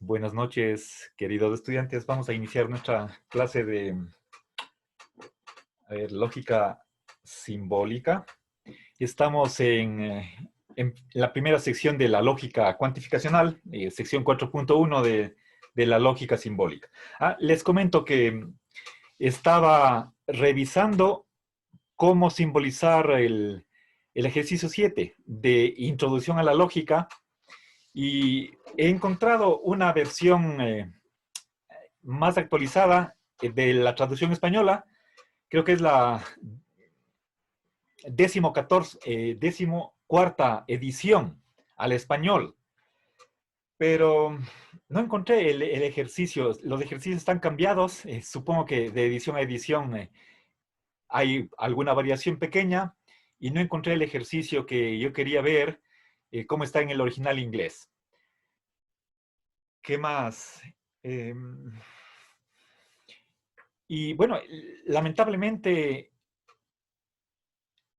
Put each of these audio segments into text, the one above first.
Buenas noches, queridos estudiantes. Vamos a iniciar nuestra clase de lógica simbólica. Estamos en la primera sección de la lógica cuantificacional, sección 4.1 de la lógica simbólica. Les comento que estaba revisando cómo simbolizar el ejercicio 7 de introducción a la lógica y he encontrado una versión más actualizada de la traducción española. Creo que es la 14ª edición al español. Pero no encontré el ejercicio. Los ejercicios están cambiados. Supongo que de edición a edición hay alguna variación pequeña. Y no encontré el ejercicio que yo quería ver, cómo está en el original inglés. ¿Qué más? Y bueno, lamentablemente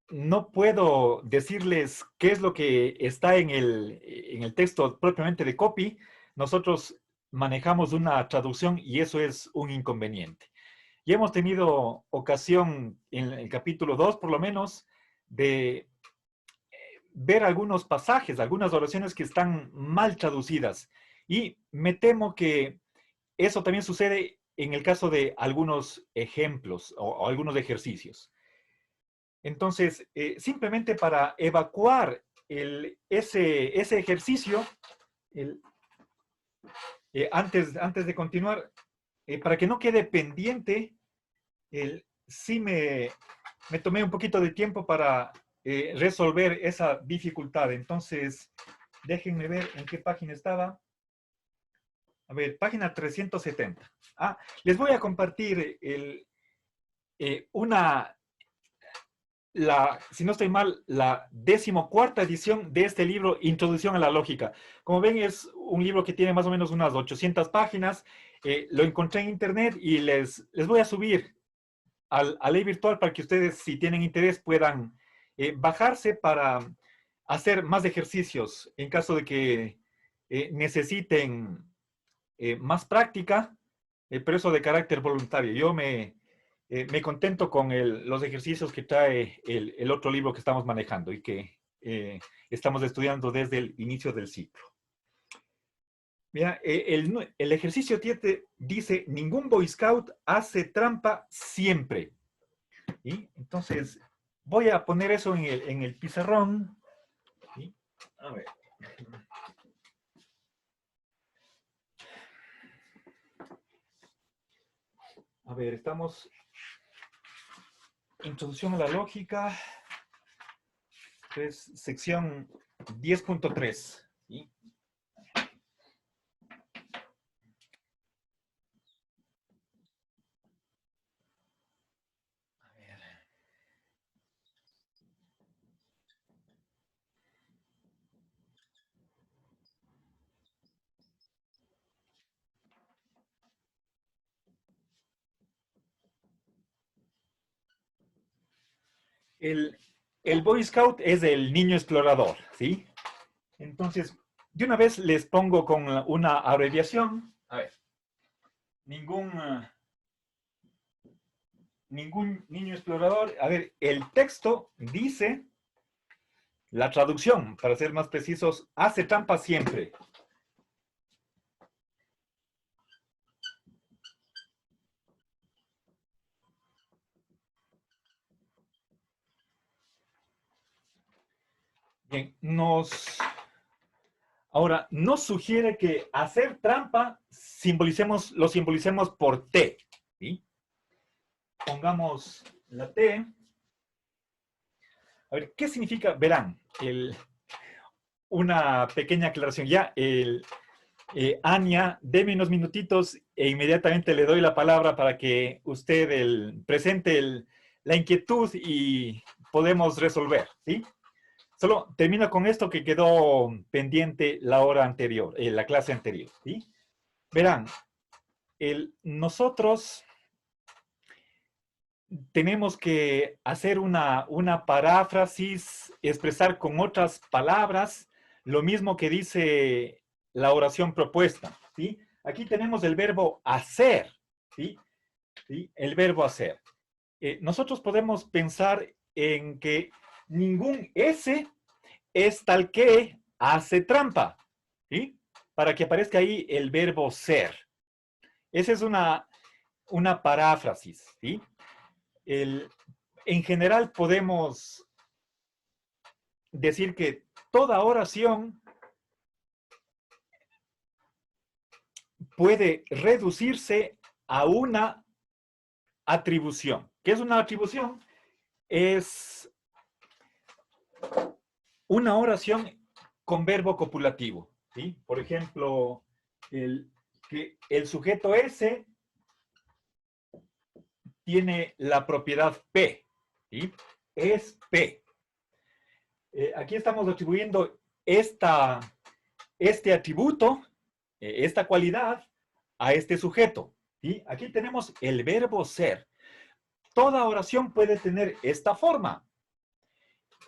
no puedo decirles qué es lo que está en el texto propiamente de copy. Nosotros manejamos una traducción y eso es un inconveniente. Y hemos tenido ocasión en el capítulo 2, por lo menos, de ver algunos pasajes, algunas oraciones que están mal traducidas. Y me temo que eso también sucede en el caso de algunos ejemplos o algunos ejercicios. Entonces, simplemente para evacuar ese ejercicio, antes de continuar, para que no quede pendiente, sí me tomé un poquito de tiempo para resolver esa dificultad. Entonces, déjenme ver en qué página estaba. A ver, página 370. Les voy a compartir si no estoy mal, la 14ª edición de este libro, Introducción a la Lógica. Como ven, es un libro que tiene más o menos unas 800 páginas. Lo encontré en internet y les voy a subir al virtual para que ustedes, si tienen interés, puedan bajarse para hacer más ejercicios en caso de que necesiten más práctica, pero eso de carácter voluntario. Yo me contento con los ejercicios que trae el otro libro que estamos manejando y que estamos estudiando desde el inicio del ciclo. Mira, el ejercicio 7 dice, ningún Boy Scout hace trampa siempre. ¿Sí? Entonces, voy a poner eso en el pizarrón. ¿Sí? A ver. A ver, estamos... Introducción a la lógica. Es sección 10.3. ¿Sí? El Boy Scout es el niño explorador, ¿sí? Entonces, de una vez les pongo con una abreviación. A ver. Ningún niño explorador. A ver, el texto dice, la traducción, para ser más precisos, hace trampa siempre. Bien, ahora, nos sugiere que hacer trampa lo simbolicemos por T. ¿Sí? Pongamos la T. A ver, ¿qué significa? Verán, una pequeña aclaración. Ya, Ania, deme unos minutitos e inmediatamente le doy la palabra para que usted presente la inquietud y podemos resolver, ¿sí? Solo termino con esto que quedó pendiente la hora anterior, la clase anterior, ¿sí? Verán, nosotros tenemos que hacer una paráfrasis, expresar con otras palabras lo mismo que dice la oración propuesta, ¿sí? Aquí tenemos el verbo hacer, ¿sí? ¿Sí? El verbo hacer. Nosotros podemos pensar en que ningún S es tal que hace trampa, ¿sí? Para que aparezca ahí el verbo ser. Esa es una paráfrasis, ¿sí? En general podemos decir que toda oración puede reducirse a una atribución. ¿Qué es una atribución? Es una oración con verbo copulativo, ¿sí? Por ejemplo, que el sujeto S tiene la propiedad P, ¿sí? Es P. Aquí estamos atribuyendo este atributo, esta cualidad, a este sujeto, ¿sí? Aquí tenemos el verbo ser. Toda oración puede tener esta forma,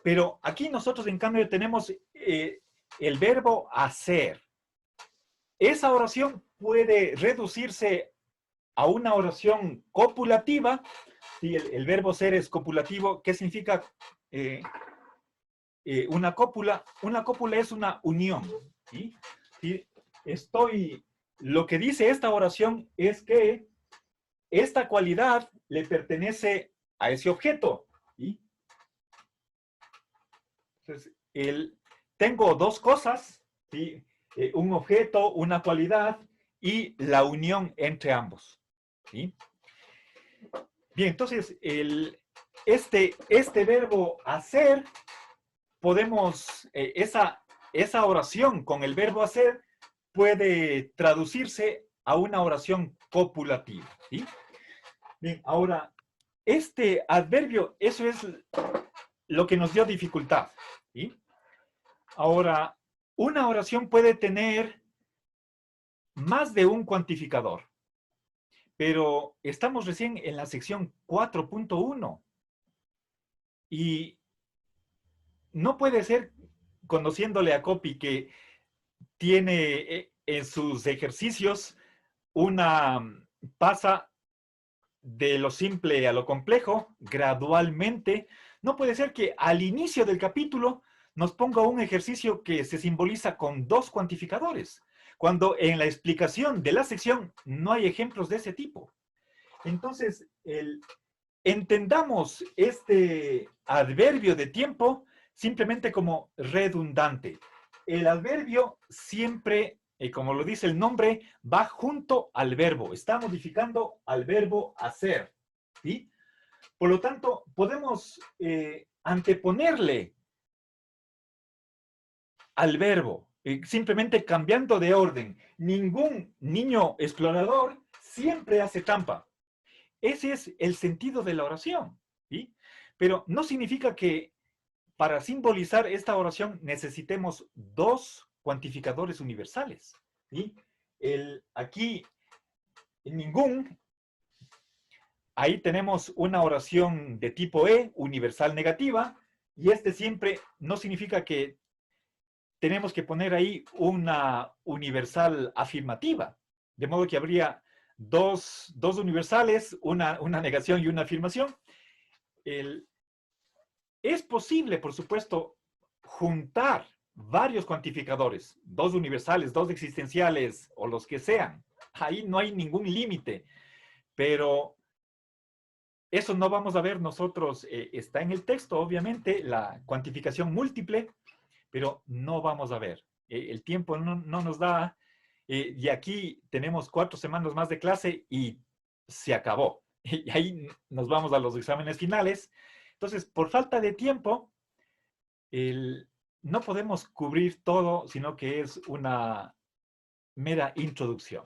pero aquí nosotros, en cambio, tenemos el verbo hacer. Esa oración puede reducirse a una oración copulativa. ¿Sí? El verbo ser es copulativo. ¿Qué significa una cópula? Una cópula es una unión. ¿Sí? ¿Sí? Lo que dice esta oración es que esta cualidad le pertenece a ese objeto. ¿Sí? Entonces, tengo dos cosas, ¿sí? Un objeto, una cualidad y la unión entre ambos. ¿Sí? Bien, entonces, este verbo hacer, podemos, esa oración con el verbo hacer puede traducirse a una oración copulativa. ¿Sí? Bien, ahora, este adverbio, eso es lo que nos dio dificultad. ¿Sí? Ahora, una oración puede tener más de un cuantificador, pero estamos recién en la sección 4.1 y no puede ser, conociéndole a Copy, que tiene en sus ejercicios pasa de lo simple a lo complejo gradualmente. No puede ser que al inicio del capítulo nos ponga un ejercicio que se simboliza con dos cuantificadores, cuando en la explicación de la sección no hay ejemplos de ese tipo. Entonces, entendamos este adverbio de tiempo simplemente como redundante. El adverbio siempre, como lo dice el nombre, va junto al verbo. Está modificando al verbo hacer. ¿Sí? Por lo tanto, podemos anteponerle al verbo, simplemente cambiando de orden. Ningún niño explorador siempre hace trampa. Ese es el sentido de la oración. ¿Sí? Pero no significa que para simbolizar esta oración necesitemos dos cuantificadores universales. ¿Sí? Aquí, ningún, ahí tenemos una oración de tipo E, universal negativa, y este siempre no significa que tenemos que poner ahí una universal afirmativa. De modo que habría dos universales, una negación y una afirmación. Es posible, por supuesto, juntar varios cuantificadores, dos universales, dos existenciales o los que sean. Ahí no hay ningún límite, pero eso no vamos a ver nosotros. Está en el texto, obviamente, la cuantificación múltiple, pero no vamos a ver. El tiempo no nos da, y aquí tenemos 4 semanas más de clase y se acabó. Y ahí nos vamos a los exámenes finales. Entonces, por falta de tiempo, no podemos cubrir todo, sino que es una mera introducción.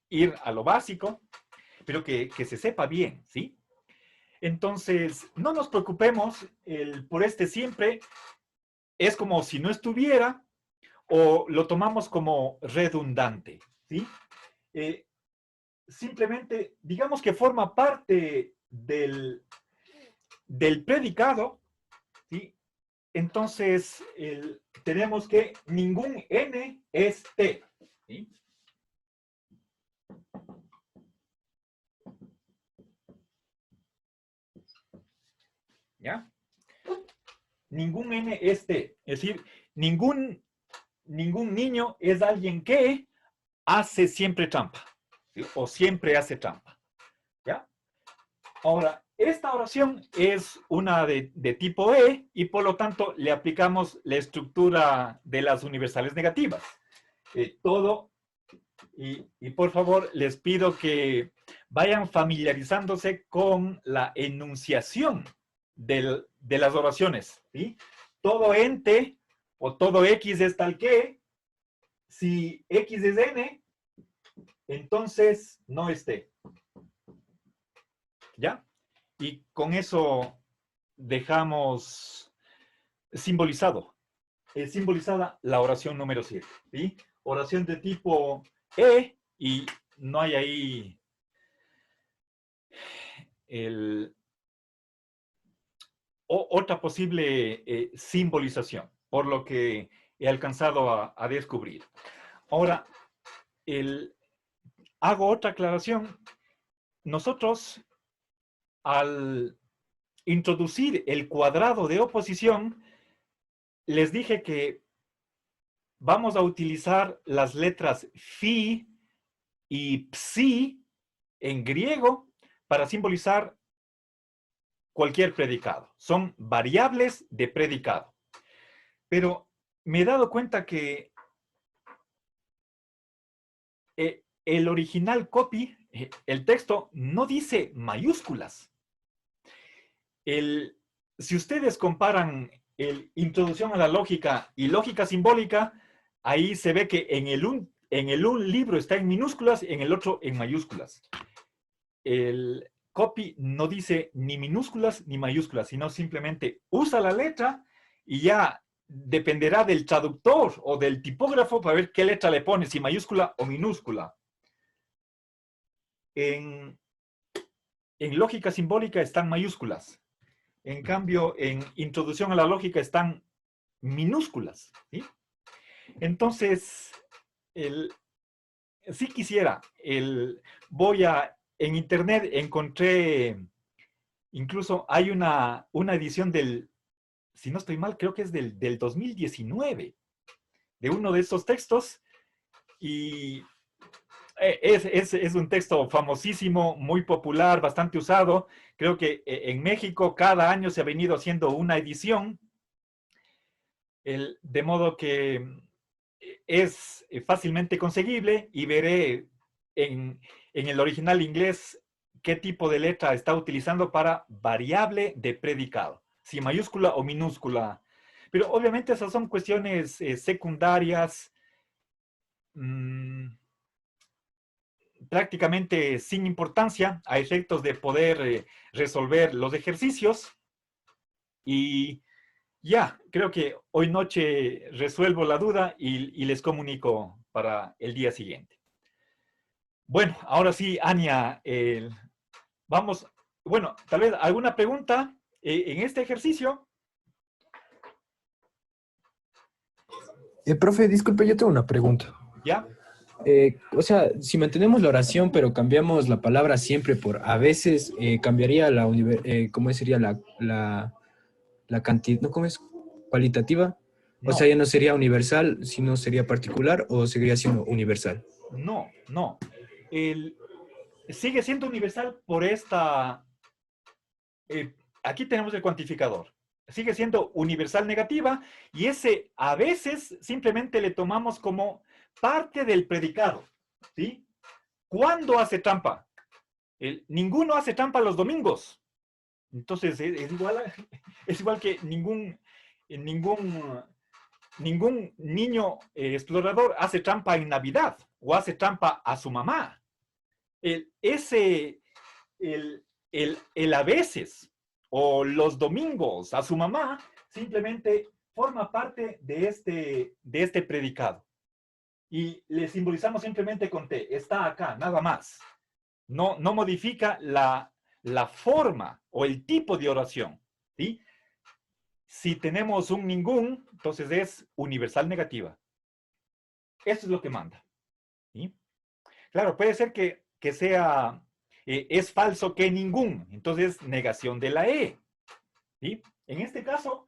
Ir a lo básico, pero que se sepa bien, ¿sí? Entonces, no nos preocupemos por este siempre. Es como si no estuviera o lo tomamos como redundante, ¿sí? Simplemente, digamos que forma parte del predicado, ¿sí? Entonces, tenemos que ningún N es T, ¿sí? ningún N es T. Es decir, ningún niño es alguien que hace siempre trampa, ¿sí? O siempre hace trampa. ¿Ya? Ahora, esta oración es una de tipo E y por lo tanto le aplicamos la estructura de las universales negativas. Todo, y por favor les pido que vayan familiarizándose con la enunciación de las oraciones. ¿Sí? Todo ente o todo X es tal que, si X es N, entonces no es T. ¿Ya? Y con eso dejamos simbolizada la oración número 7. ¿Sí? Oración de tipo E y no hay ahí otra posible simbolización, por lo que he alcanzado a descubrir. Ahora, hago otra aclaración. Nosotros, al introducir el cuadrado de oposición, les dije que vamos a utilizar las letras phi y psi en griego para simbolizar cualquier predicado. Son variables de predicado. Pero me he dado cuenta que el original copy, el texto, no dice mayúsculas. Si ustedes comparan introducción a la lógica y lógica simbólica, ahí se ve que en el un libro está en minúsculas, en el otro en mayúsculas. El copy no dice ni minúsculas ni mayúsculas, sino simplemente usa la letra y ya dependerá del traductor o del tipógrafo para ver qué letra le pone, si mayúscula o minúscula. En lógica simbólica están mayúsculas. En cambio, en introducción a la lógica están minúsculas. ¿Sí? Entonces, si quisiera, en internet encontré, incluso hay una edición si no estoy mal, creo que es del 2019, de uno de estos textos, y es un texto famosísimo, muy popular, bastante usado. Creo que en México cada año se ha venido haciendo una edición, de modo que es fácilmente conseguible y veré en el original inglés qué tipo de letra está utilizando para variable de predicado, si mayúscula o minúscula. Pero obviamente esas son cuestiones secundarias, prácticamente sin importancia a efectos de poder resolver los ejercicios. Y ya, creo que hoy noche resuelvo la duda y les comunico para el día siguiente. Bueno, ahora sí, Ania, vamos, bueno, tal vez alguna pregunta en este ejercicio. Profe, disculpe, yo tengo una pregunta. ¿Ya? O sea, si mantenemos la oración, pero cambiamos la palabra siempre por a veces, cambiaría ¿cómo sería la cantidad? ¿No? ¿Cómo es? ¿Cualitativa? O sea, No, ya no sería universal, sino sería particular, o seguiría siendo universal. no. Sigue siendo universal por esta... aquí tenemos el cuantificador. Sigue siendo universal negativa y ese a veces simplemente le tomamos como parte del predicado. ¿Sí? ¿Cuándo hace trampa? Ninguno hace trampa los domingos. Entonces es igual que ningún niño explorador hace trampa en Navidad o hace trampa a su mamá. El a veces o los domingos a su mamá simplemente forma parte de este predicado. Y le simbolizamos simplemente con T. Está acá, nada más. No modifica la forma o el tipo de oración. ¿Sí? Si tenemos un ningún, entonces es universal negativa. Eso es lo que manda. ¿Sí? Claro, puede ser que sea, es falso que ningún, entonces negación de la E. ¿Sí? En este caso,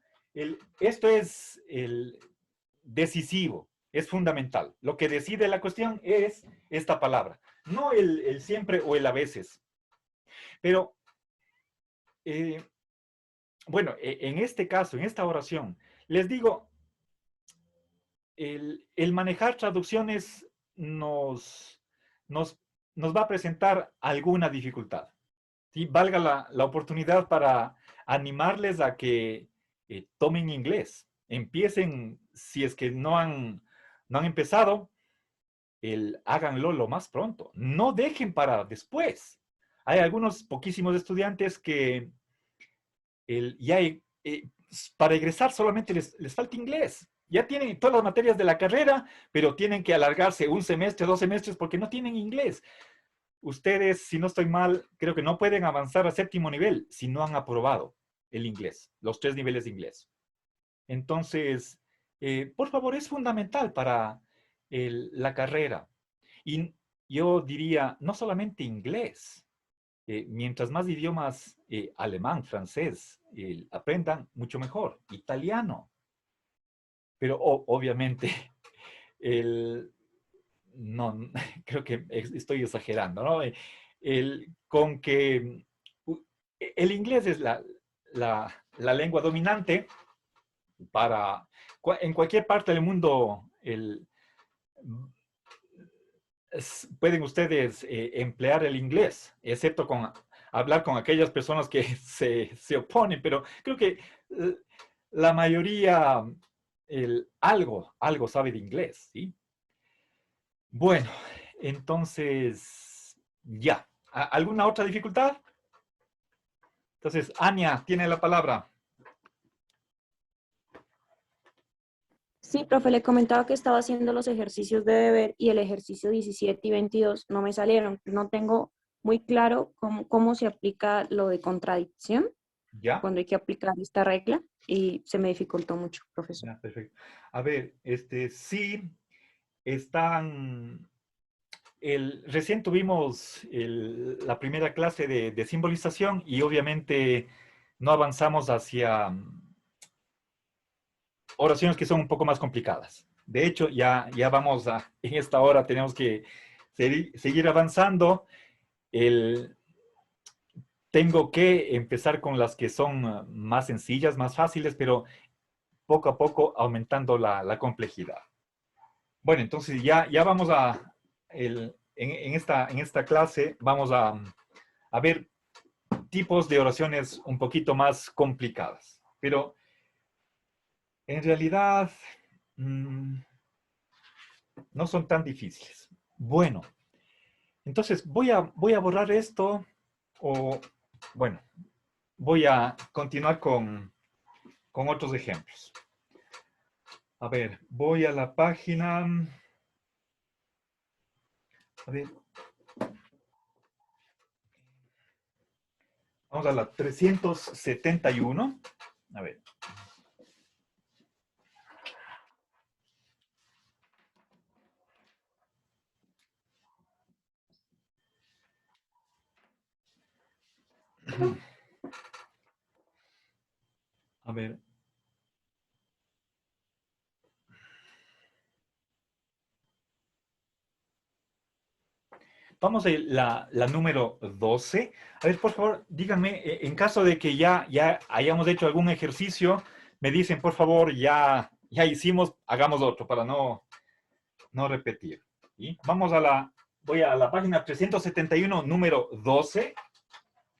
Esto es el decisivo, es fundamental. Lo que decide la cuestión es esta palabra, no el siempre o el a veces. Pero, bueno, en este caso, en esta oración, les digo, el manejar traducciones nos, nos va a presentar alguna dificultad. ¿Sí? Valga la oportunidad para animarles a que tomen inglés. Empiecen, si es que no han empezado, háganlo lo más pronto. No dejen para después. Hay algunos poquísimos estudiantes que ya para egresar solamente les falta inglés. Ya tienen todas las materias de la carrera, pero tienen que alargarse un semestre, 2 semestres, porque no tienen inglés. Ustedes, si no estoy mal, creo que no pueden avanzar a séptimo nivel si no han aprobado el inglés, los 3 niveles de inglés. Entonces, por favor, es fundamental para la carrera. Y yo diría, no solamente inglés, mientras más idiomas, alemán, francés, aprendan, mucho mejor. Italiano. Pero obviamente, el, no, creo que estoy exagerando, ¿no? Con que el inglés es la lengua dominante para, en cualquier parte del mundo, pueden ustedes emplear el inglés, excepto con hablar con aquellas personas que se oponen, pero creo que la mayoría algo sabe de inglés, ¿sí? Bueno, entonces, ya. ¿Alguna otra dificultad? Entonces, Ania tiene la palabra. Sí, profe, le comentaba que estaba haciendo los ejercicios de deber y el ejercicio 17 y 22 no me salieron. No tengo muy claro cómo se aplica lo de contradicción ¿Ya? cuando hay que aplicar esta regla y se me dificultó mucho, profesor. Ya, perfecto. A ver, sí están. Recién tuvimos la primera clase de simbolización y obviamente no avanzamos hacia oraciones que son un poco más complicadas. De hecho, ya vamos en esta hora tenemos que seguir avanzando. Tengo que empezar con las que son más sencillas, más fáciles, pero poco a poco aumentando la complejidad. Bueno, entonces ya vamos en esta clase vamos a ver tipos de oraciones un poquito más complicadas. Pero en realidad no son tan difíciles. Bueno, entonces voy a borrar esto o, bueno, voy a continuar con otros ejemplos. A ver, voy a la página. A ver. Vamos a la 371. A ver. A ver. Vamos a la número 12. A ver, por favor, díganme, en caso de que ya hayamos hecho algún ejercicio, me dicen, por favor, ya hicimos, hagamos otro para no repetir. ¿Sí? Voy a la página 371, número 12.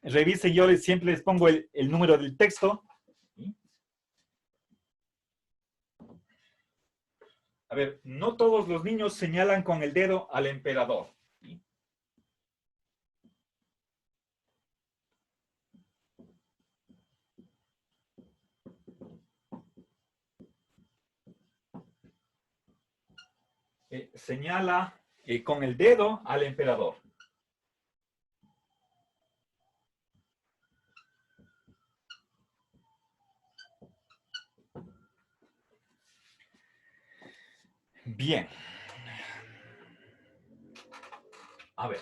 Revisen, yo siempre les pongo el número del texto. ¿Sí? A ver, no todos los niños señalan con el dedo al emperador. ¿Sí? Señala con el dedo al emperador. Bien. A ver.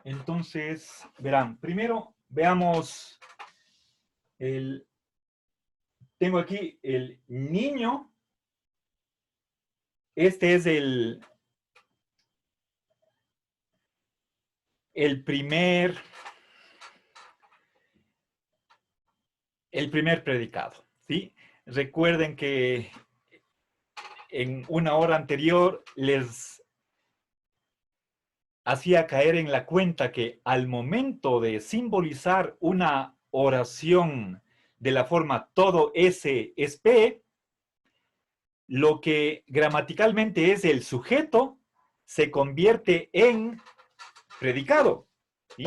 Entonces, verán, primero veamos tengo aquí el niño. Este es el primer predicado, ¿sí? Recuerden que en una hora anterior les hacía caer en la cuenta que al momento de simbolizar una oración de la forma todo S es P, lo que gramaticalmente es el sujeto se convierte en predicado. ¿Sí?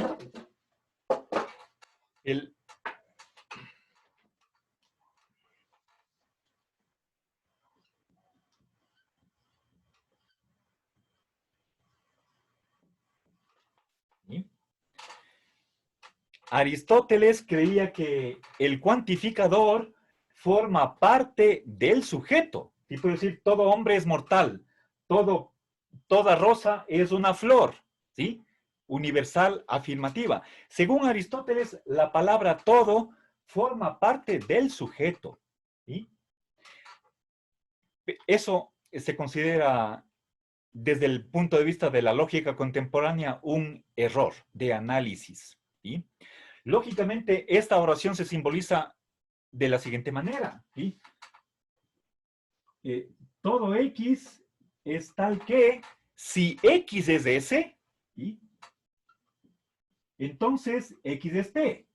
¿Sí? Aristóteles creía que el cuantificador forma parte del sujeto. Y puede decir, todo hombre es mortal, toda rosa es una flor, ¿sí? Universal afirmativa. Según Aristóteles, la palabra todo forma parte del sujeto, ¿sí? Eso se considera, desde el punto de vista de la lógica contemporánea, un error de análisis, ¿sí? Lógicamente, esta oración se simboliza de la siguiente manera, ¿sí? Todo X es tal que, si X es S, ¿sí? Entonces X es P.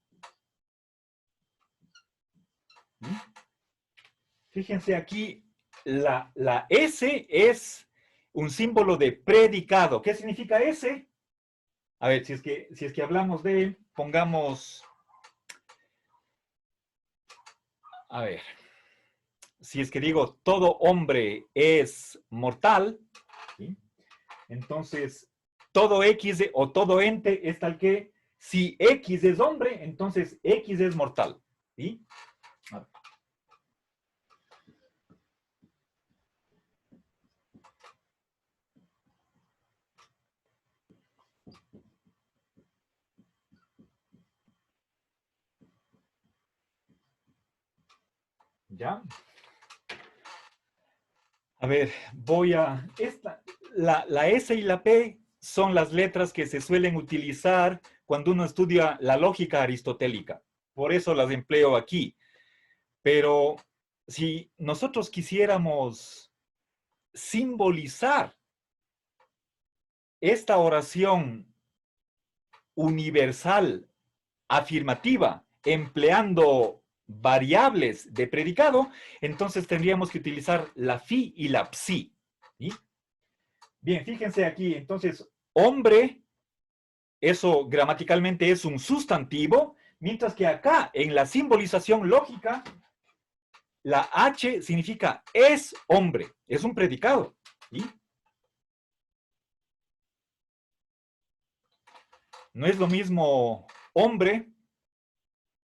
¿Sí? Fíjense aquí, la S es un símbolo de predicado. ¿Qué significa S? A ver, si es que hablamos de él, pongamos, a ver, si es que digo todo hombre es mortal, ¿sí? Entonces todo X o todo ente es tal que, si X es hombre, entonces X es mortal, ¿sí? ¿Ya? A ver, la S y la P son las letras que se suelen utilizar cuando uno estudia la lógica aristotélica. Por eso las empleo aquí. Pero si nosotros quisiéramos simbolizar esta oración universal, afirmativa, empleando variables de predicado, entonces tendríamos que utilizar la fi y la psi. ¿Sí? Bien, fíjense aquí, entonces, hombre, eso gramaticalmente es un sustantivo, mientras que acá, en la simbolización lógica, la H significa es hombre, es un predicado. ¿Sí? No es lo mismo hombre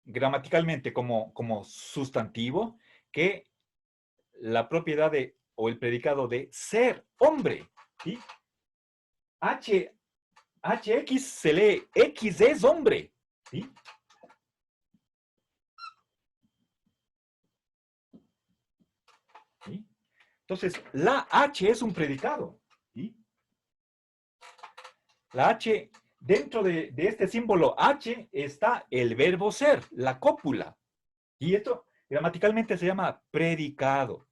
gramaticalmente como sustantivo que la propiedad de, o el predicado de ser hombre. ¿Sí? HX se lee X es hombre. ¿Sí? ¿Sí? Entonces, la H es un predicado. ¿Sí? La H, dentro de este símbolo H está el verbo ser, la cópula. Y esto gramaticalmente se llama predicado.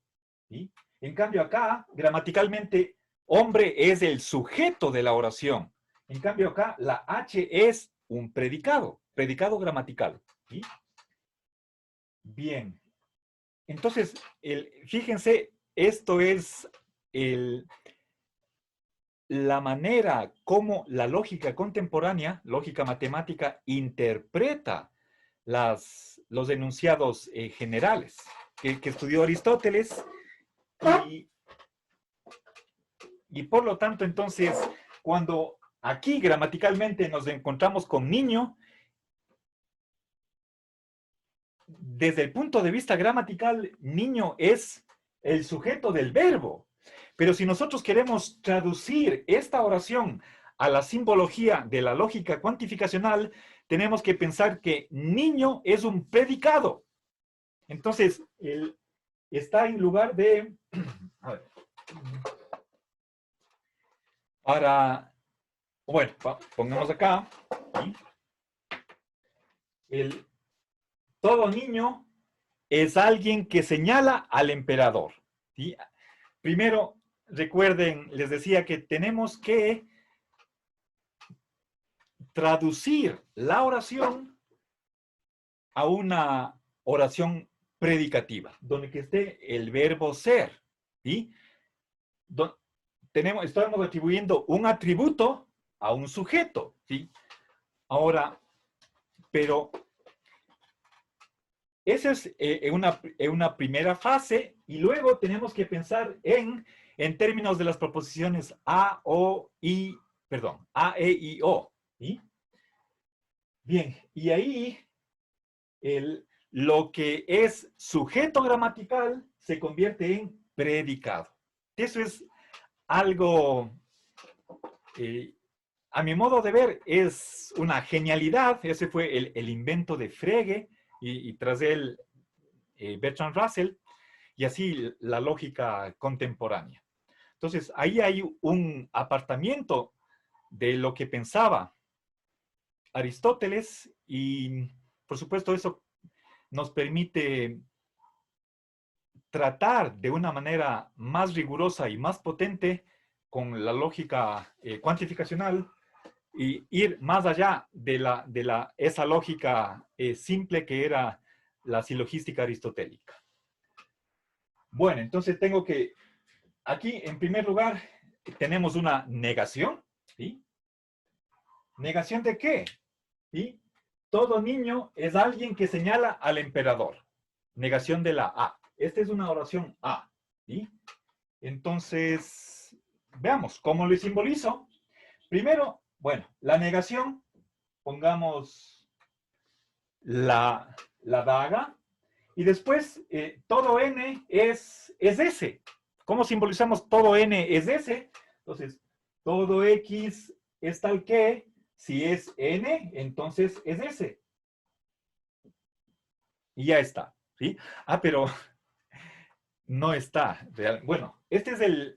¿Sí? En cambio acá, gramaticalmente, hombre es el sujeto de la oración. En cambio acá, la H es un predicado gramatical. ¿Sí? Bien. Entonces, fíjense, esto es la manera como la lógica contemporánea, lógica matemática, interpreta los enunciados generales que estudió Aristóteles. Y por lo tanto, entonces, cuando aquí gramaticalmente nos encontramos con niño, desde el punto de vista gramatical, niño es el sujeto del verbo. Pero si nosotros queremos traducir esta oración a la simbología de la lógica cuantificacional, tenemos que pensar que niño es un predicado. Entonces, está en lugar de... A ver, bueno, pongamos acá. ¿Sí? Todo niño es alguien que señala al emperador. ¿Sí? Primero, recuerden, les decía que tenemos que traducir la oración a una oración predicativa, donde que esté el verbo ser. ¿Sí? Estamos atribuyendo un atributo a un sujeto. ¿Sí? Ahora, pero esa es una primera fase, y luego tenemos que pensar en términos de las proposiciones A, E, I, O. ¿Sí? Bien, y ahí lo que es sujeto gramatical se convierte en predicado. Eso es algo, a mi modo de ver, es una genialidad. Ese fue el invento de Frege, y tras él Bertrand Russell, y así la lógica contemporánea. Entonces, ahí hay un apartamiento de lo que pensaba Aristóteles, y por supuesto eso nos permite tratar de una manera más rigurosa y más potente con la lógica cuantificacional, y ir más allá de esa lógica simple que era la silogística aristotélica. Bueno, entonces tengo que, aquí en primer lugar, tenemos una negación. ¿Sí? ¿Negación de qué? ¿Sí? Todo niño es alguien que señala al emperador. Negación de la A. Esta es una oración A. ¿Sí? Entonces, veamos cómo lo simbolizo. Primero, bueno, la negación, pongamos la daga, y después todo n es S. ¿Cómo simbolizamos todo n es S? Entonces, todo x es tal que, si es n, entonces es S. Y ya está. ¿Sí? Pero no está. Bueno, este es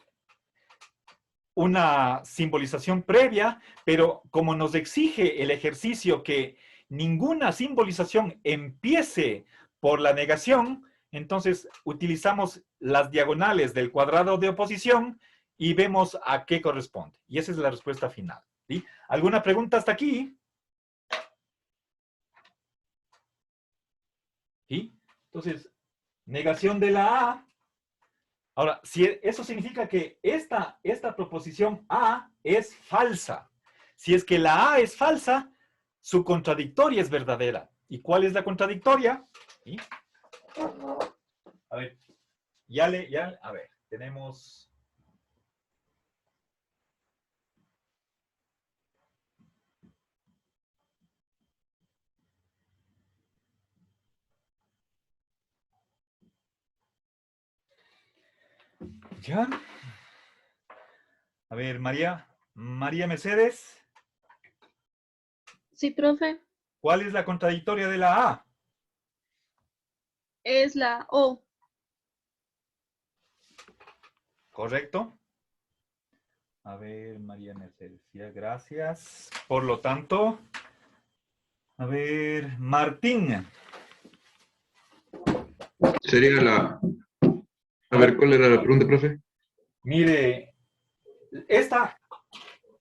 una simbolización previa, pero como nos exige el ejercicio que ninguna simbolización empiece por la negación, entonces utilizamos las diagonales del cuadrado de oposición y vemos a qué corresponde. Y esa es la respuesta final. ¿Sí? ¿Alguna pregunta hasta aquí? ¿Sí? Entonces, negación de la A. Ahora, si eso significa que esta proposición A es falsa. Si es que la A es falsa, su contradictoria es verdadera. ¿Y cuál es la contradictoria? ¿Sí? A ver, a ver, tenemos... ¿Ya? A ver, María Mercedes. Sí, profe. ¿Cuál es la contradictoria de la A? Es la O. ¿Correcto? A ver, María Mercedes, ya, gracias. Por lo tanto, a ver, Martín. Sería la... A ver, ¿cuál era la pregunta, profe? Mire,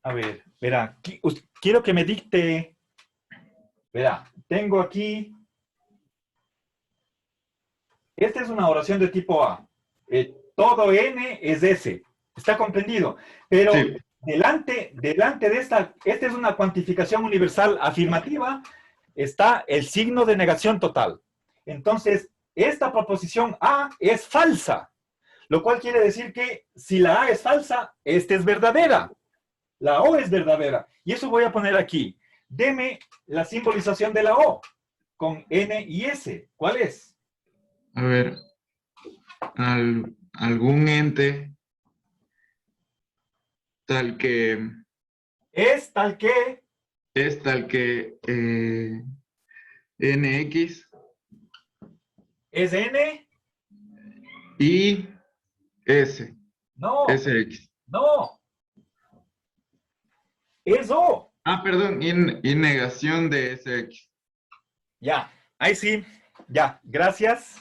a ver, verá, quiero que me dicte, verá, tengo aquí, esta es una oración de tipo A. Todo n es S, ¿está comprendido? Pero Sí. delante de esta es una cuantificación universal afirmativa, está el signo de negación total. Entonces, esta proposición A es falsa, lo cual quiere decir que si la A es falsa, esta es verdadera. La O es verdadera. Y eso voy a poner aquí. Deme la simbolización de la O con N y S. ¿Cuál es? A ver, algún ente tal que Es tal que es tal que NX ¿Es N? Y S. No, SX. no. Es O. Ah, perdón, y negación de SX. Ya, ahí sí. Ya, gracias.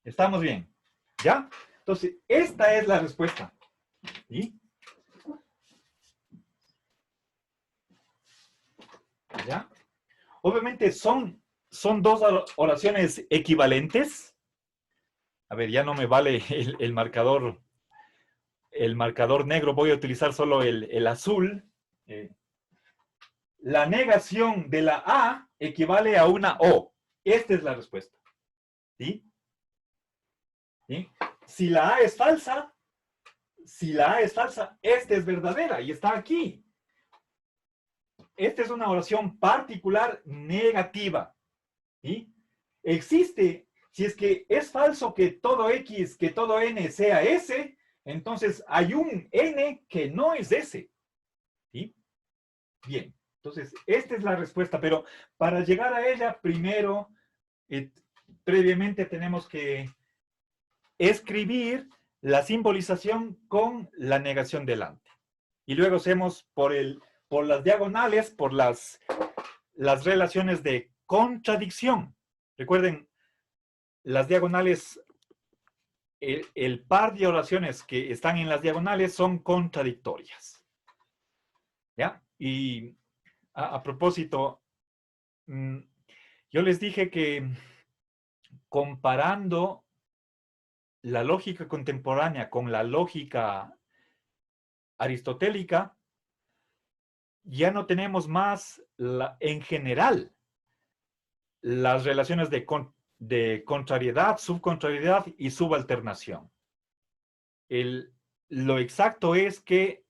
Estamos bien. ¿Ya? Entonces, esta es la respuesta. ¿Sí? ¿Ya? Obviamente son dos oraciones equivalentes. A ver, ya no me vale el marcador negro. Voy a utilizar solo el azul. La negación de la A equivale a una O. Esta es la respuesta. ¿Sí? ¿Sí? Si la A es falsa, esta es verdadera y está aquí. Esta es una oración particular negativa. ¿Sí? Existe, si es que es falso que todo X, que todo N sea S, entonces hay un N que no es S. ¿Sí? Bien, entonces esta es la respuesta, pero para llegar a ella, primero, previamente tenemos que escribir la simbolización con la negación delante. Y luego hacemos por las diagonales, por las relaciones de contradicción. Recuerden, las diagonales, el par de oraciones que están en las diagonales son contradictorias. ¿Ya? Y a propósito, yo les dije que comparando la lógica contemporánea con la lógica aristotélica, ya no tenemos más, en general, las relaciones de contrariedad, subcontrariedad y subalternación. Lo exacto es que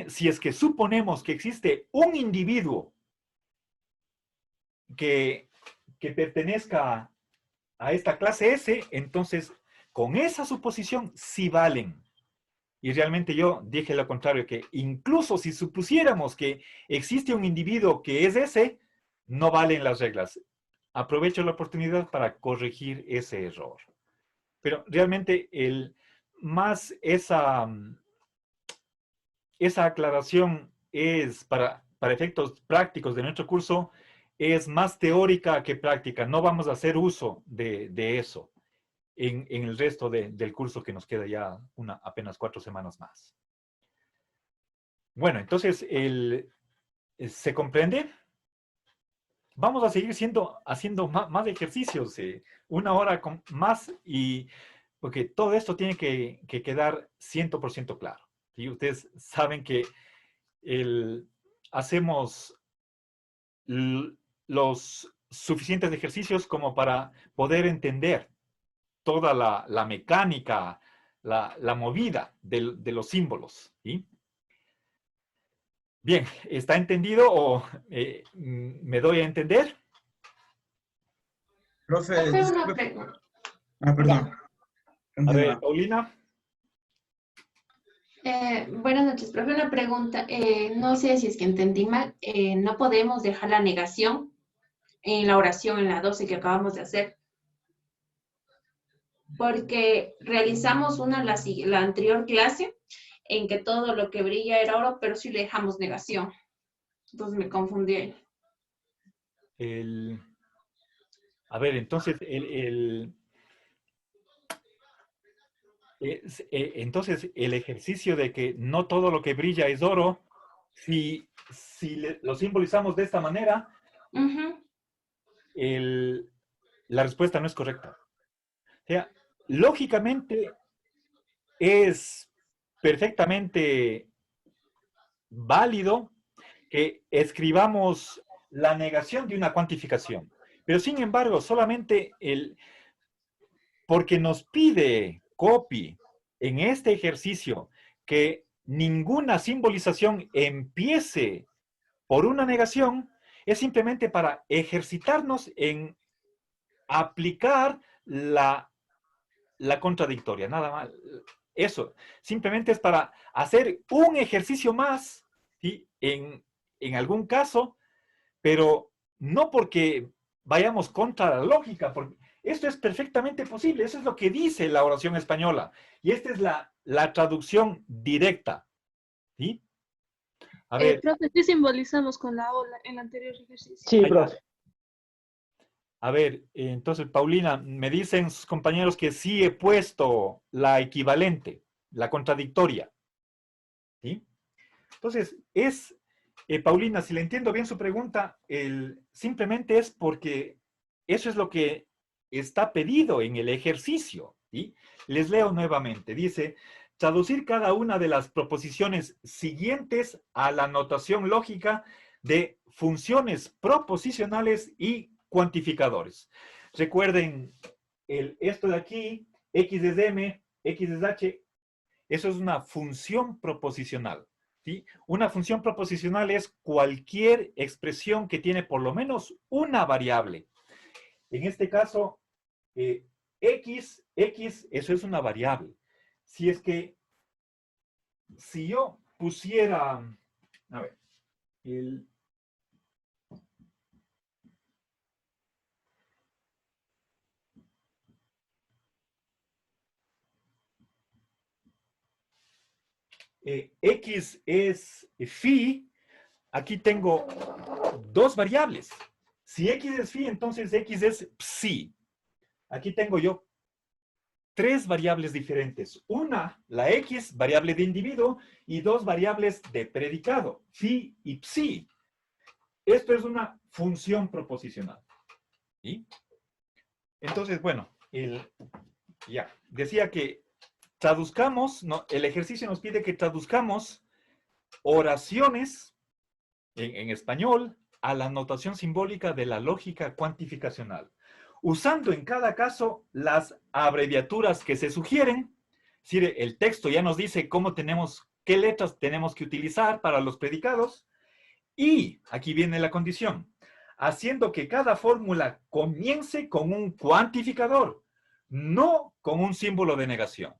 si es que suponemos que existe un individuo que pertenezca a esta clase S, entonces con esa suposición sí valen. Y realmente yo dije lo contrario, que incluso si supusiéramos que existe un individuo que es S, no valen las reglas. Aprovecho la oportunidad para corregir ese error. Pero realmente esa aclaración es para efectos prácticos de nuestro curso, es más teórica que práctica. No vamos a hacer uso de eso en el resto del curso, que nos queda ya apenas 4 semanas más. Bueno, entonces, ¿se comprende? Vamos a seguir haciendo más ejercicios, 1 hora más, porque todo esto tiene que quedar 100% claro. ¿Sí? Ustedes saben que hacemos los suficientes ejercicios como para poder entender toda la mecánica, la movida de los símbolos. ¿Sí? Bien, ¿está entendido o me doy a entender? Profe, Profe, una disculpe. pregunta. Ah, perdón. A ver, Continúa. Paulina. Buenas noches, profe. Una pregunta. No sé si es que entendí mal. No podemos dejar la negación en la oración, en la 12 que acabamos de hacer, porque realizamos la anterior clase en que todo lo que brilla era oro, pero sí le dejamos negación. Entonces me confundí ahí. A ver, entonces, entonces, el ejercicio de que no todo lo que brilla es oro, si lo simbolizamos de esta manera, Ujú. la respuesta no es correcta. O sea, lógicamente es perfectamente válido que escribamos la negación de una cuantificación. Pero sin embargo, solamente porque nos pide copy en este ejercicio que ninguna simbolización empiece por una negación, es simplemente para ejercitarnos en aplicar la contradictoria, nada más. Eso, simplemente es para hacer un ejercicio más, ¿sí? En algún caso, pero no porque vayamos contra la lógica, Esto es perfectamente posible. Eso es lo que dice la oración española. Y esta es la traducción directa. ¿Sí? A ver. Profe, ¿qué simbolizamos con la ola en el anterior ejercicio? Sí, profe. A ver, entonces, Paulina, me dicen sus compañeros que sí he puesto la equivalente, la contradictoria. ¿Sí? Entonces, Paulina, si le entiendo bien su pregunta, simplemente es porque eso es lo que está pedido en el ejercicio. ¿Sí? Les leo nuevamente. Dice, traducir cada una de las proposiciones siguientes a la notación lógica de funciones proposicionales y cuantificadores. Recuerden, esto de aquí, x es m, x es h, eso es una función proposicional. ¿Sí? Una función proposicional es cualquier expresión que tiene por lo menos una variable. En este caso, x, eso es una variable. Si yo pusiera, a ver, x es phi, aquí tengo dos variables. Si x es phi, entonces x es psi. Aquí tengo yo tres variables diferentes. Una, la x, variable de individuo, y dos variables de predicado, phi y psi. Esto es una función proposicional. ¿Sí? Entonces, bueno, ya, decía que traduzcamos, el ejercicio nos pide que traduzcamos oraciones en español a la notación simbólica de la lógica cuantificacional, usando en cada caso las abreviaturas que se sugieren. Es decir, el texto ya nos dice qué letras tenemos que utilizar para los predicados, y aquí viene la condición, haciendo que cada fórmula comience con un cuantificador, no con un símbolo de negación.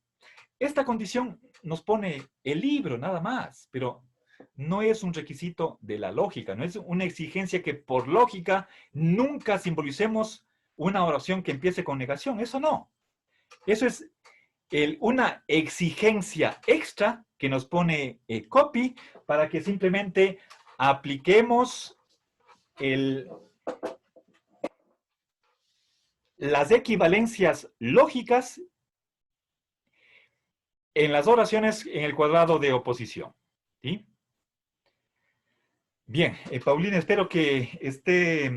Esta condición nos pone el libro nada más, pero no es un requisito de la lógica, no es una exigencia que por lógica nunca simbolicemos una oración que empiece con negación, eso no. Eso es una exigencia extra que nos pone Copy para que simplemente apliquemos las equivalencias lógicas en las oraciones en el cuadrado de oposición. ¿Sí? Bien, Paulina, espero que esté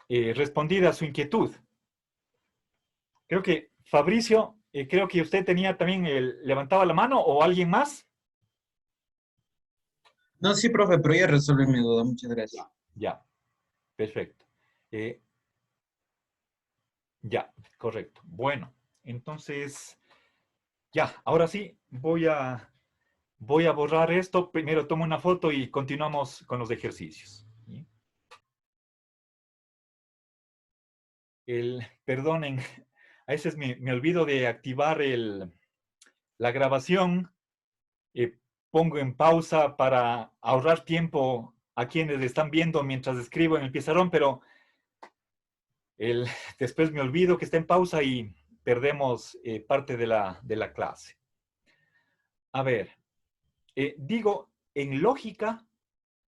respondida su inquietud. Creo que Fabricio, creo que usted tenía también, levantaba la mano, o alguien más. No, sí, profe, pero ya resolví mi duda. Muchas gracias. Ya, perfecto. Ya, correcto. Bueno, entonces, ya, ahora sí, voy a borrar esto. Primero tomo una foto y continuamos con los ejercicios. ¿Sí? Perdonen, a veces me olvido de activar la grabación. Pongo en pausa para ahorrar tiempo a quienes están viendo mientras escribo en el pizarrón, pero después me olvido que está en pausa y perdemos parte de la clase. A ver, digo, en lógica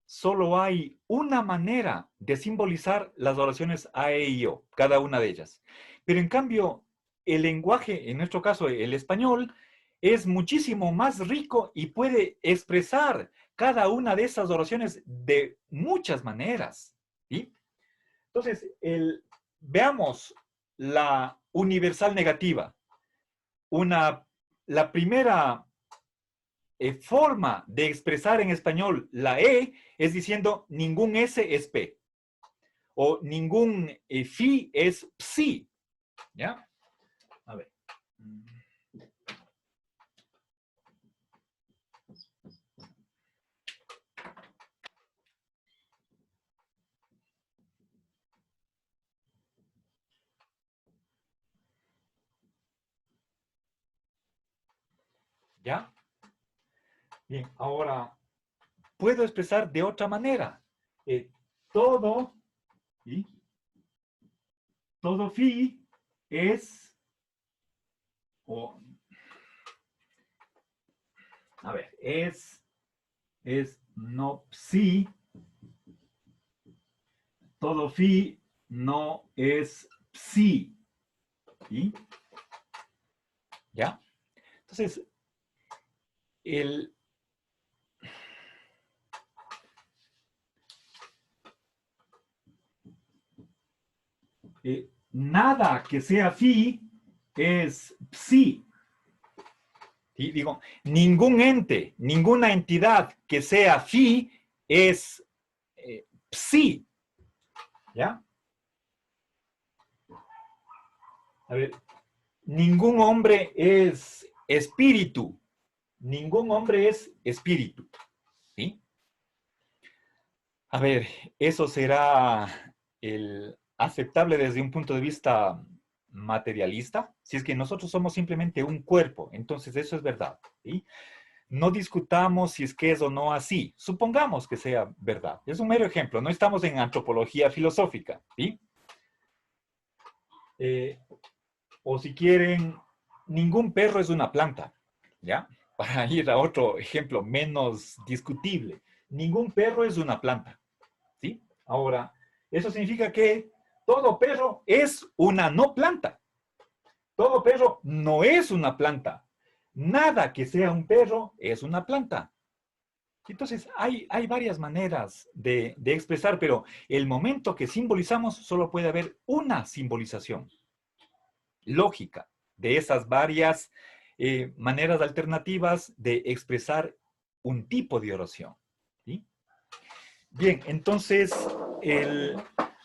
solo hay una manera de simbolizar las oraciones A, E y O, cada una de ellas. Pero en cambio, el lenguaje, en nuestro caso el español, es muchísimo más rico y puede expresar cada una de esas oraciones de muchas maneras. ¿Sí? Entonces, veamos la universal negativa. La primera forma de expresar en español la E es diciendo ningún S es P. O ningún phi es psi. ¿Ya? A ver. ¿Ya? Bien, ahora puedo expresar de otra manera. Todo, ¿sí? Todo phi es, o, a ver, es no psi, todo phi no es psi. ¿Sí? ¿Ya? Entonces, nada que sea phi es psi. ¿Sí? Digo, ningún ente, ninguna entidad que sea phi es psi. ¿Ya? A ver, ningún hombre es espíritu. Ningún hombre es espíritu. ¿Sí? A ver, eso será aceptable desde un punto de vista materialista, si es que nosotros somos simplemente un cuerpo, entonces eso es verdad. ¿Sí? No discutamos si es que es o no así, supongamos que sea verdad. Es un mero ejemplo, no estamos en antropología filosófica. ¿Sí? O si quieren, ningún perro es una planta, ¿ya? Para ir a otro ejemplo menos discutible. Ningún perro es una planta, ¿sí? Ahora, eso significa que todo perro es una no planta. Todo perro no es una planta. Nada que sea un perro es una planta. Entonces, hay varias maneras de expresar, pero el momento que simbolizamos solo puede haber una simbolización lógica de esas varias maneras alternativas de expresar un tipo de oración. ¿Sí? Bien, entonces,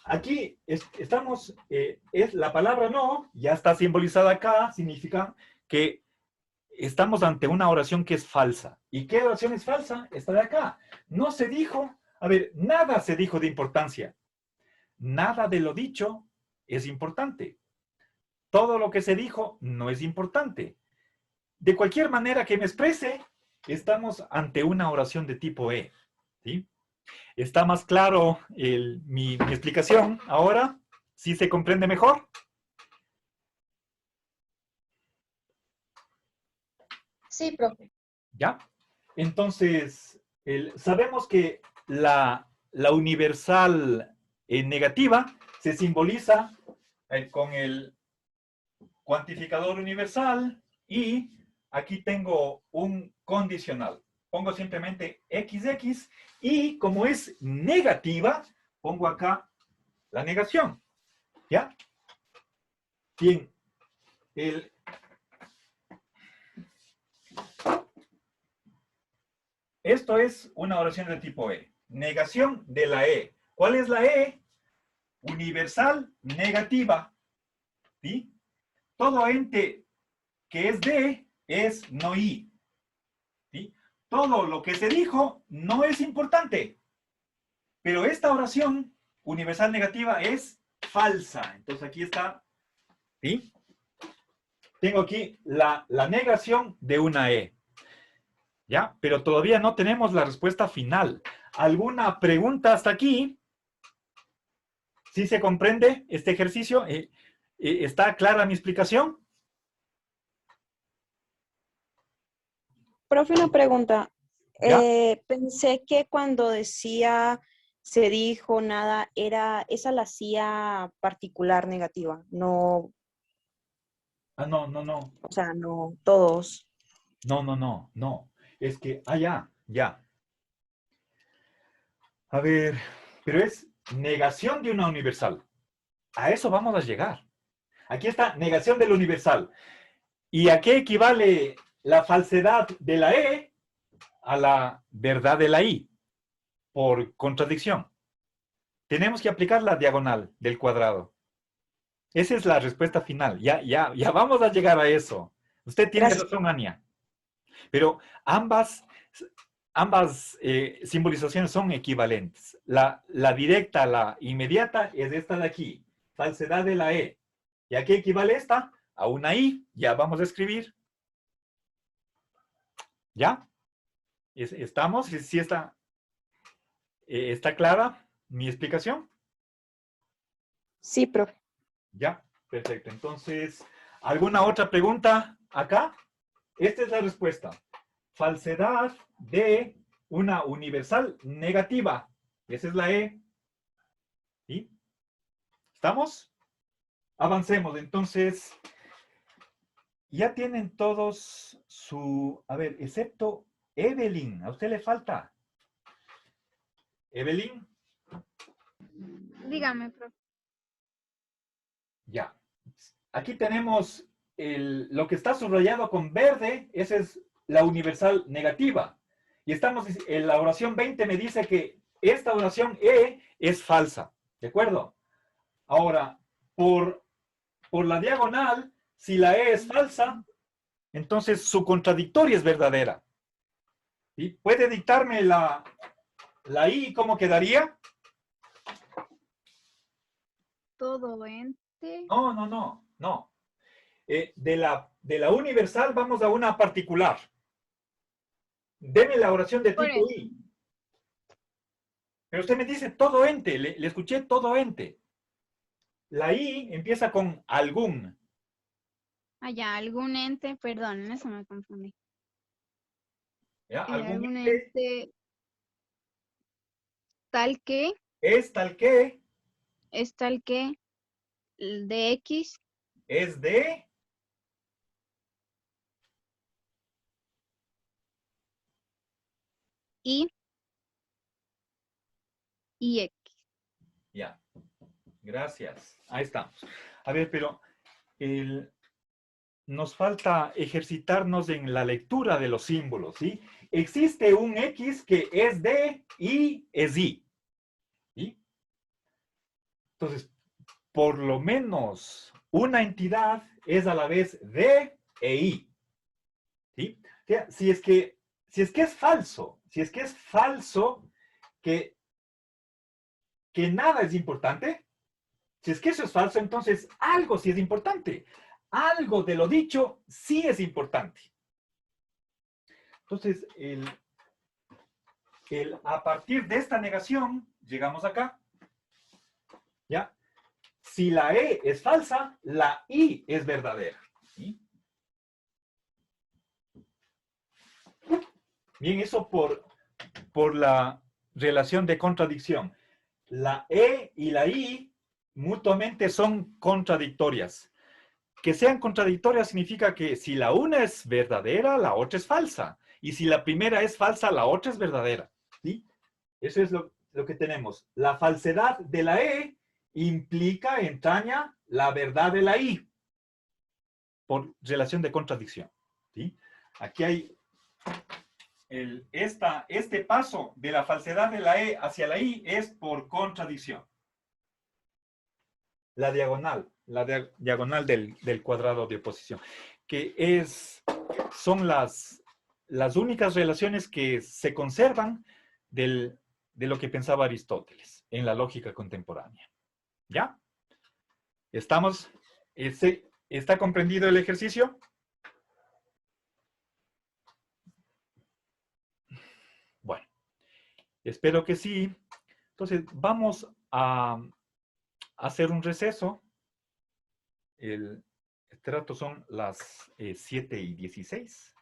aquí estamos, es la palabra no, ya está simbolizada acá, significa que estamos ante una oración que es falsa. ¿Y qué oración es falsa? Esta de acá. No se dijo, a ver, nada se dijo de importancia. Nada de lo dicho es importante. Todo lo que se dijo no es importante. De cualquier manera que me exprese, estamos ante una oración de tipo E. ¿Sí? ¿Está más claro mi explicación ahora? ¿Sí se comprende mejor? Sí, profe. ¿Ya? Entonces, sabemos que la universal negativa se simboliza con el cuantificador universal y aquí tengo un condicional. Pongo simplemente XX y como es negativa, pongo acá la negación. ¿Ya? Bien. Esto es una oración de tipo E. Negación de la E. ¿Cuál es la E? Universal negativa. ¿Sí? Todo ente que es D es no I. ¿Sí? Todo lo que se dijo no es importante. Pero esta oración universal negativa es falsa. Entonces aquí está. ¿Sí? Tengo aquí la negación de una E. ¿Ya? Pero todavía no tenemos la respuesta final. ¿Alguna pregunta hasta aquí? ¿Sí se comprende este ejercicio? ¿Está clara mi explicación? Profe, una pregunta. ¿Ya? Pensé que cuando decía se dijo nada, esa la hacía particular negativa, no, Ah, no, no, no. o sea, no todos. No, no, no, no. Es que, ya. A ver, pero es negación de una universal. A eso vamos a llegar. Aquí está negación del universal. ¿Y a qué equivale la falsedad de la E? A la verdad de la I, por contradicción. Tenemos que aplicar la diagonal del cuadrado. Esa es la respuesta final. Ya vamos a llegar a eso. Usted tiene Gracias. razón, Ania. Pero ambas simbolizaciones son equivalentes. La directa, la inmediata, es esta de aquí. Falsedad de la E. ¿Y a qué equivale esta? A una I. Ya vamos a escribir. ¿Ya? ¿Estamos? ¿Sí está clara mi explicación? Sí, profe. ¿Ya? Perfecto. Entonces, ¿alguna otra pregunta acá? Esta es la respuesta. Falsedad de una universal negativa. Esa es la E. ¿Sí? ¿Estamos? Avancemos. Entonces, ya tienen todos su... A ver, excepto Evelyn. ¿A usted le falta? Evelyn. Dígame, profe. Ya. Aquí tenemos lo que está subrayado con verde. Esa es la universal negativa. Y estamos en la oración 20 me dice que esta oración E es falsa. ¿De acuerdo? Ahora, por la diagonal, si la E es falsa, entonces su contradictoria es verdadera. ¿Sí? ¿Puede dictarme la I cómo quedaría? Todo ente. No. De la universal vamos a una particular. Deme la oración de Por tipo eso. I. Pero usted me dice todo ente, le escuché todo ente. La I empieza con algún. Allá, algún ente, perdón, en eso me confundí. ¿Ya? Algún Algún ente ente tal que, es tal que, es tal que, de X, es de, Y, y X. ya. Gracias. Ahí estamos. A ver, pero nos falta ejercitarnos en la lectura de los símbolos, ¿sí? Existe un X que es de y es Y. ¿Sí? Entonces, por lo menos una entidad es a la vez de e Y. ¿Sí? O sea, si es que es falso, que nada es importante, si es que eso es falso, entonces algo sí es importante. Algo de lo dicho sí es importante. Entonces, a partir de esta negación, llegamos acá. ¿Ya? Si la E es falsa, la I es verdadera. ¿Sí? Bien, eso por la relación de contradicción. La E y la I mutuamente son contradictorias. Que sean contradictorias significa que si la una es verdadera, la otra es falsa. Y si la primera es falsa, la otra es verdadera. ¿Sí? Eso es lo que tenemos. La falsedad de la E implica, entraña la verdad de la I. Por relación de contradicción. ¿Sí? Aquí hay este paso de la falsedad de la E hacia la I es por contradicción. La diagonal del cuadrado de oposición, que son las únicas relaciones que se conservan de lo que pensaba Aristóteles en la lógica contemporánea. ¿Ya? ¿Estamos? ¿Está comprendido el ejercicio? Bueno, espero que sí. Entonces, vamos a hacer un receso. Este rato son las 7:16.